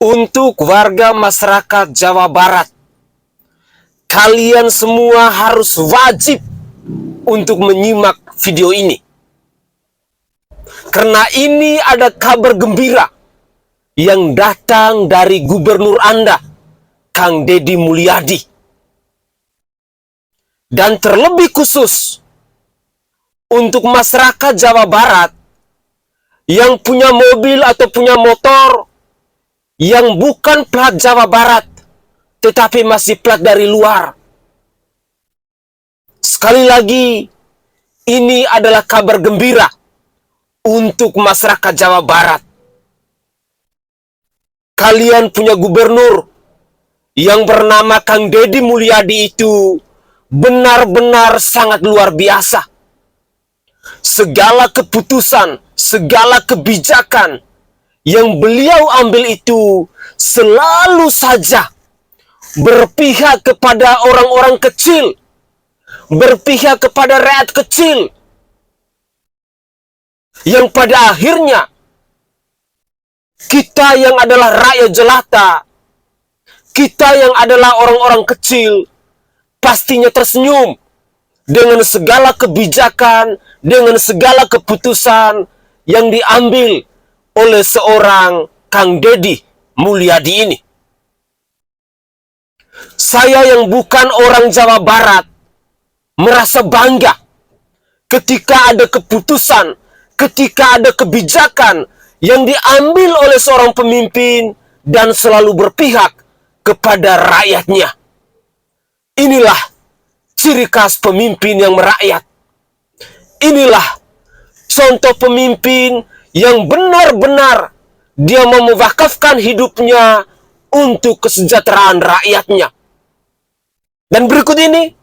Untuk warga masyarakat Jawa Barat, kalian semua harus wajib untuk menyimak video ini. Karena ini ada kabar gembira yang datang dari gubernur Anda, Kang Deddy Mulyadi. Dan terlebih khusus untuk masyarakat Jawa Barat yang punya mobil atau punya motor yang bukan plat Jawa Barat, tetapi masih plat dari luar. Sekali lagi, ini adalah kabar gembira untuk masyarakat Jawa Barat. Kalian punya gubernur yang bernama Kang Deddy Mulyadi itu benar-benar sangat luar biasa. Segala keputusan, segala kebijakan yang beliau ambil itu selalu saja berpihak kepada orang-orang kecil, berpihak kepada rakyat kecil, yang pada akhirnya kita yang adalah rakyat jelata, kita yang adalah orang-orang kecil, pastinya tersenyum dengan segala kebijakan, dengan segala keputusan yang diambil oleh seorang Kang Deddy Mulyadi ini. Saya yang bukan orang Jawa Barat merasa bangga ketika ada keputusan, ketika ada kebijakan yang diambil oleh seorang pemimpin dan selalu berpihak kepada rakyatnya. Inilah ciri khas pemimpin yang merakyat. Inilah contoh pemimpin yang benar-benar dia mau mewakafkan hidupnya untuk kesejahteraan rakyatnya. Dan berikut ini,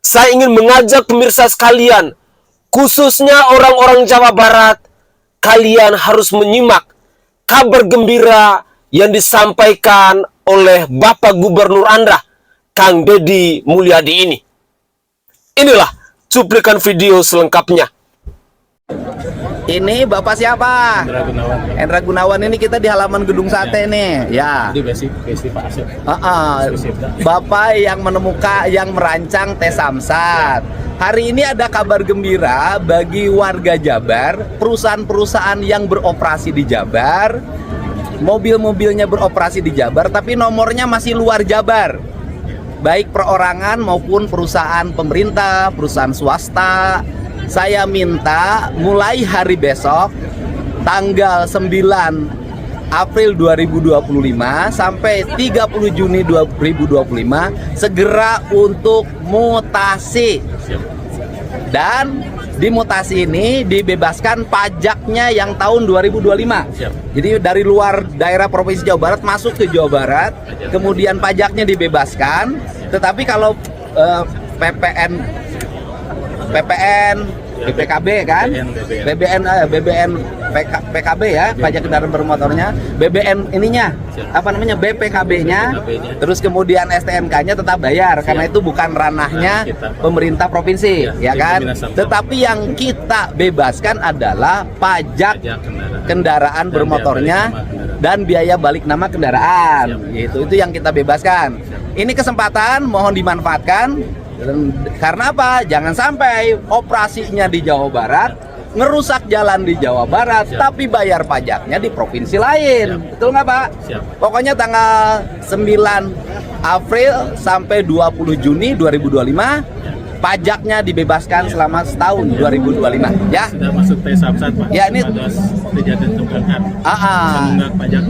saya ingin mengajak pemirsa sekalian, khususnya orang-orang Jawa Barat, kalian harus menyimak kabar gembira yang disampaikan oleh Bapak Gubernur Anda, Kang Deddy Mulyadi ini. Inilah cuplikan video selengkapnya. Ini Bapak siapa? Hendra Gunawan. Hendra Gunawan, ini kita di halaman gedung sate nih. Ya. Di basic Pak Asep. Bapak yang menemukan, yang merancang tes Samsat. Hari ini ada kabar gembira bagi warga Jabar, perusahaan-perusahaan yang beroperasi di Jabar, mobil-mobilnya beroperasi di Jabar, tapi nomornya masih luar Jabar. Baik perorangan maupun perusahaan pemerintah, perusahaan swasta. Saya minta mulai hari besok tanggal 9 April 2025 sampai 30 Juni 2025 segera untuk mutasi. Dan di mutasi ini dibebaskan pajaknya yang tahun 2025. Jadi dari luar daerah Provinsi Jawa Barat masuk ke Jawa Barat, kemudian pajaknya dibebaskan. Tetapi kalau BPKB kan, PKB ya, pajak kendaraan bermotornya, BBN ininya, BPKB-nya, terus kemudian STNK-nya tetap bayar karena itu bukan ranahnya pemerintah provinsi, ya kan. Tetapi yang kita bebaskan adalah pajak kendaraan bermotornya dan biaya balik nama kendaraan, gitu. Itu yang kita bebaskan. Ini kesempatan mohon dimanfaatkan. Karena apa? Jangan sampai operasinya di Jawa Barat, ngerusak jalan di Jawa Barat, tapi bayar pajaknya di provinsi lain. Betul nggak Pak? Siap. Pokoknya tanggal 9 April sampai 20 Juni 2025, pajaknya dibebaskan selama setahun 2025 ya. Sudah masuk tes Samsat Pak. Ya ini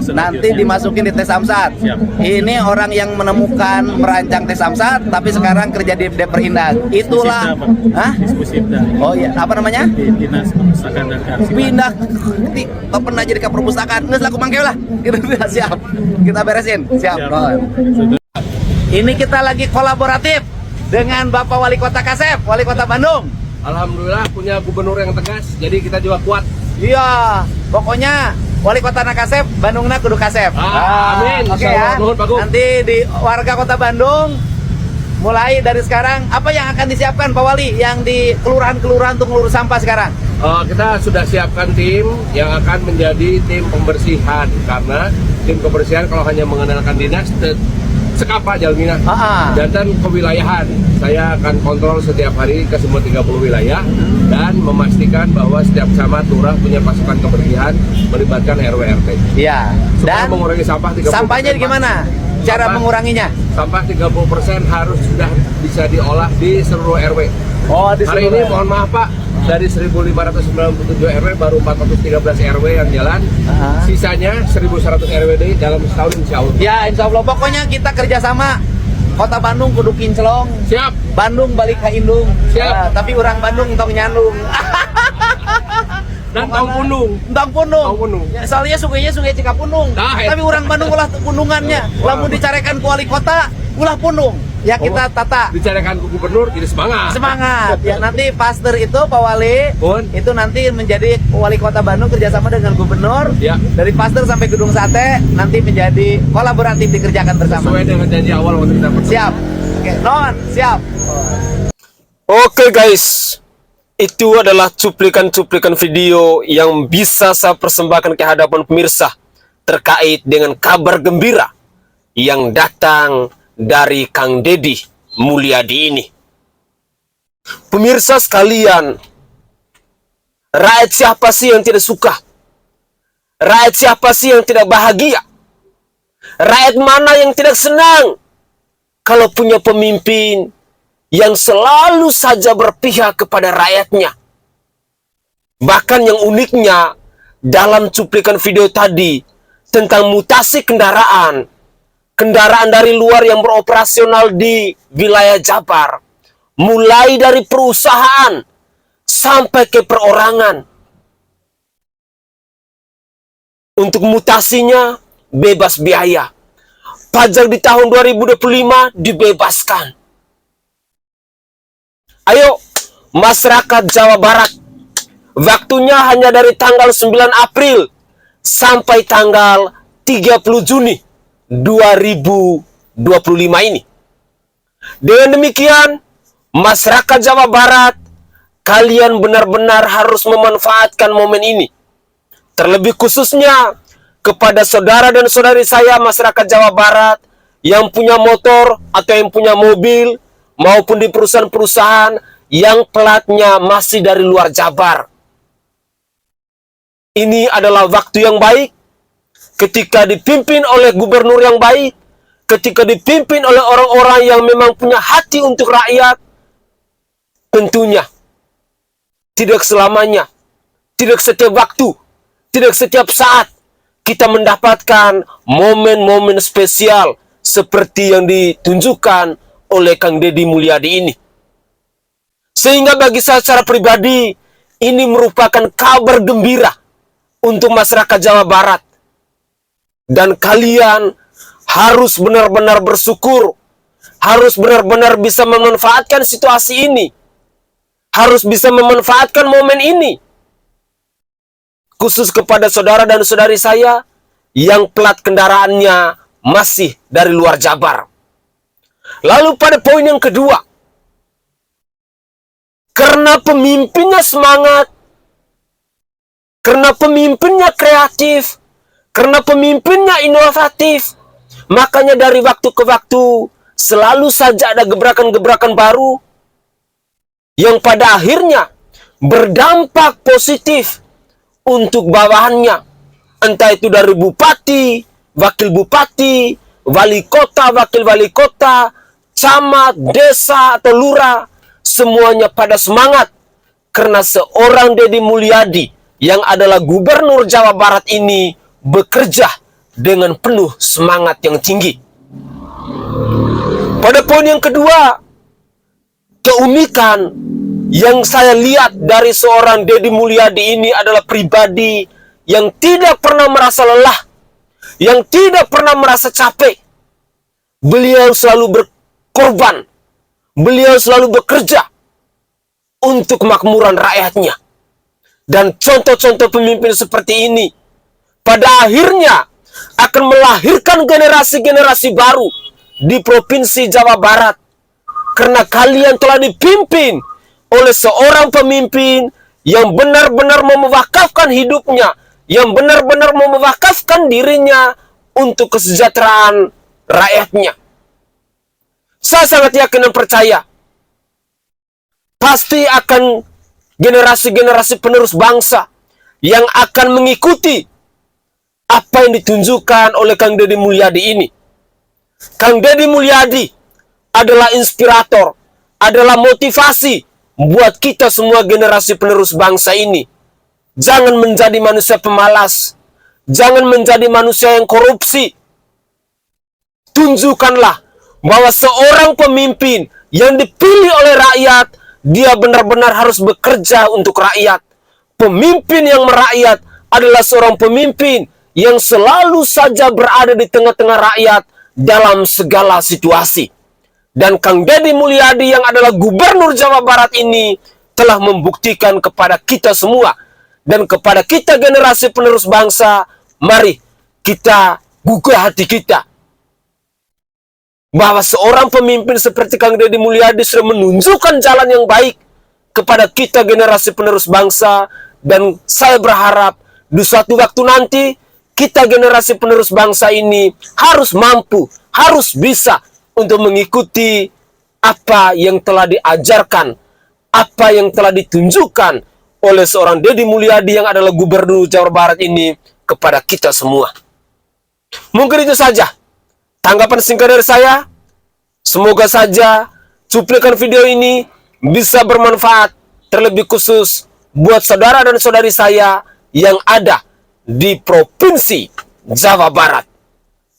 nanti dimasukin di tes Samsat. Ini orang yang menemukan merancang tes Samsat tapi sekarang kerja di Deperindag. Itulah oh ya, apa namanya? Dinas Perpustakaan dan Kearsipan. Pindah pernah jadi ke perpustakaan. Nggak selaku mangkeu lah. Kita siap. Kita beresin. Siap. Ini kita lagi kolaboratif dengan Bapak Wali Kota Kasep, Wali Kota Bandung. Alhamdulillah punya gubernur yang tegas, jadi kita juga kuat. Iya, pokoknya Wali Kota Kasep, Bandungna kudu Kasep. Amin. Oke ya. Nanti di warga Kota Bandung, mulai dari sekarang, apa yang akan disiapkan Pak Wali yang di kelurahan-kelurahan untuk ngelurus sampah sekarang? Kita sudah siapkan tim yang akan menjadi tim pembersihan karena tim kebersihan kalau hanya mengandalkan dinas sekapa jalmina Ah. dan kewilayahan. Saya akan kontrol setiap hari ke semua 30 wilayah dan memastikan bahwa setiap camat lurah punya pasukan kebersihan melibatkan RW RT. Iya. Supaya Dan mengurangi sampah 30%. sampahnya gimana? Cara Sampah- menguranginya? Sampah 30% harus sudah bisa diolah di seluruh RW. Oh, Hari ini mohon maaf Pak, dari 1597 RW baru 413 RW yang jalan. Aha. Sisanya 1100 RWD dalam setahun insya Allah. Ya, insya Allah. Pokoknya kita kerjasama. Kota Bandung kudu kinclong. Siap. Bandung balik ke Indung. Siap. Tapi orang Bandung tong nyandung. Dan Tong Punung. Tong Punung. Tong Punung. Ya, soalnya sungainya Sungai Cikapunung. Nah, Tapi orang Bandung ulah punungannya. Lamun dicarekan ku wali kota, ulah punung. Ya kita tata. Dicarikan ke gubernur, jadi semangat. Semangat. Ya nanti Pasteur itu Pak Wali Pun. itu nanti menjadi wali kota Bandung kerjasama dengan gubernur. Ya. Dari Pasteur sampai Gedung Sate nanti menjadi kolaboratif dikerjakan bersama. Sesuai dengan janji awal waktu kita bertemu. Siap. Oke, non, siap. Oke guys, itu adalah cuplikan-cuplikan video yang bisa saya persembahkan ke hadapan pemirsa terkait dengan kabar gembira yang datang dari Kang Deddy Mulyadi ini. Pemirsa sekalian, rakyat siapa sih yang tidak suka? Rakyat siapa sih yang tidak bahagia? Rakyat mana yang tidak senang kalau punya pemimpin yang selalu saja berpihak kepada rakyatnya? Bahkan yang uniknya, dalam cuplikan video tadi tentang mutasi kendaraan dari luar yang beroperasional di wilayah Jabar, mulai dari perusahaan sampai ke perorangan. Untuk mutasinya bebas biaya. Pajak di tahun 2025 dibebaskan. Ayo, masyarakat Jawa Barat, waktunya hanya dari tanggal 9 April sampai tanggal 30 Juni 2025 ini. Dengan demikian, masyarakat Jawa Barat, kalian benar-benar harus memanfaatkan momen ini. Terlebih khususnya kepada saudara dan saudari saya masyarakat Jawa Barat yang punya motor atau yang punya mobil maupun di perusahaan-perusahaan yang platnya masih dari luar Jabar. Ini adalah waktu yang baik ketika dipimpin oleh gubernur yang baik, ketika dipimpin oleh orang-orang yang memang punya hati untuk rakyat. Tentunya tidak selamanya, tidak setiap waktu, tidak setiap saat kita mendapatkan momen-momen spesial seperti yang ditunjukkan oleh Kang Deddy Mulyadi ini. Sehingga bagi saya secara pribadi, ini merupakan kabar gembira untuk masyarakat Jawa Barat. Dan kalian harus benar-benar bersyukur, harus benar-benar bisa memanfaatkan situasi ini, harus bisa memanfaatkan momen ini. Khusus kepada saudara dan saudari saya yang plat kendaraannya masih dari luar Jabar. Lalu pada poin yang kedua, karena pemimpinnya semangat, karena pemimpinnya kreatif, karena pemimpinnya inovatif, makanya dari waktu ke waktu selalu saja ada gebrakan-gebrakan baru yang pada akhirnya berdampak positif untuk bawahannya. Entah itu dari bupati, wakil bupati, wali kota, wakil wali kota, camat, desa, atau lurah, semuanya pada semangat karena seorang Deddy Mulyadi yang adalah gubernur Jawa Barat ini bekerja dengan penuh semangat yang tinggi. Pada poin yang kedua, keunikan yang saya lihat dari seorang Deddy Mulyadi ini adalah pribadi yang tidak pernah merasa lelah, yang tidak pernah merasa capek. Beliau selalu berkorban, beliau selalu bekerja untuk kemakmuran rakyatnya. Dan contoh-contoh pemimpin seperti ini pada akhirnya akan melahirkan generasi-generasi baru di Provinsi Jawa Barat. Karena kalian telah dipimpin oleh seorang pemimpin yang benar-benar memwakafkan hidupnya, yang benar-benar memwakafkan dirinya untuk kesejahteraan rakyatnya. Saya sangat yakin dan percaya, pasti akan generasi-generasi penerus bangsa yang akan mengikuti apa yang ditunjukkan oleh Kang Deddy Mulyadi ini. Kang Deddy Mulyadi adalah inspirator, adalah motivasi buat kita semua generasi penerus bangsa ini. Jangan menjadi manusia pemalas, jangan menjadi manusia yang korupsi. Tunjukkanlah bahwa seorang pemimpin yang dipilih oleh rakyat, dia benar-benar harus bekerja untuk rakyat. Pemimpin yang merakyat adalah seorang pemimpin yang selalu saja berada di tengah-tengah rakyat dalam segala situasi. Dan Kang Deddy Mulyadi yang adalah Gubernur Jawa Barat ini telah membuktikan kepada kita semua dan kepada kita generasi penerus bangsa, mari kita gugah hati kita bahwa seorang pemimpin seperti Kang Deddy Mulyadi sudah menunjukkan jalan yang baik kepada kita generasi penerus bangsa. Dan saya berharap di suatu waktu nanti kita generasi penerus bangsa ini harus mampu, harus bisa untuk mengikuti apa yang telah diajarkan, apa yang telah ditunjukkan oleh seorang Deddy Mulyadi yang adalah Gubernur Jawa Barat ini kepada kita semua. Mungkin itu saja tanggapan singkat dari saya. Semoga saja cuplikan video ini bisa bermanfaat, terlebih khusus buat saudara dan saudari saya yang ada di Provinsi Jawa Barat.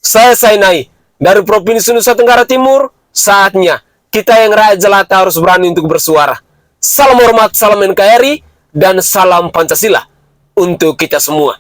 Saya Sainai dari Provinsi Nusa Tenggara Timur. Saatnya kita yang rakyat jelata harus berani untuk bersuara. Salam hormat, salam NKRI, dan salam Pancasila untuk kita semua.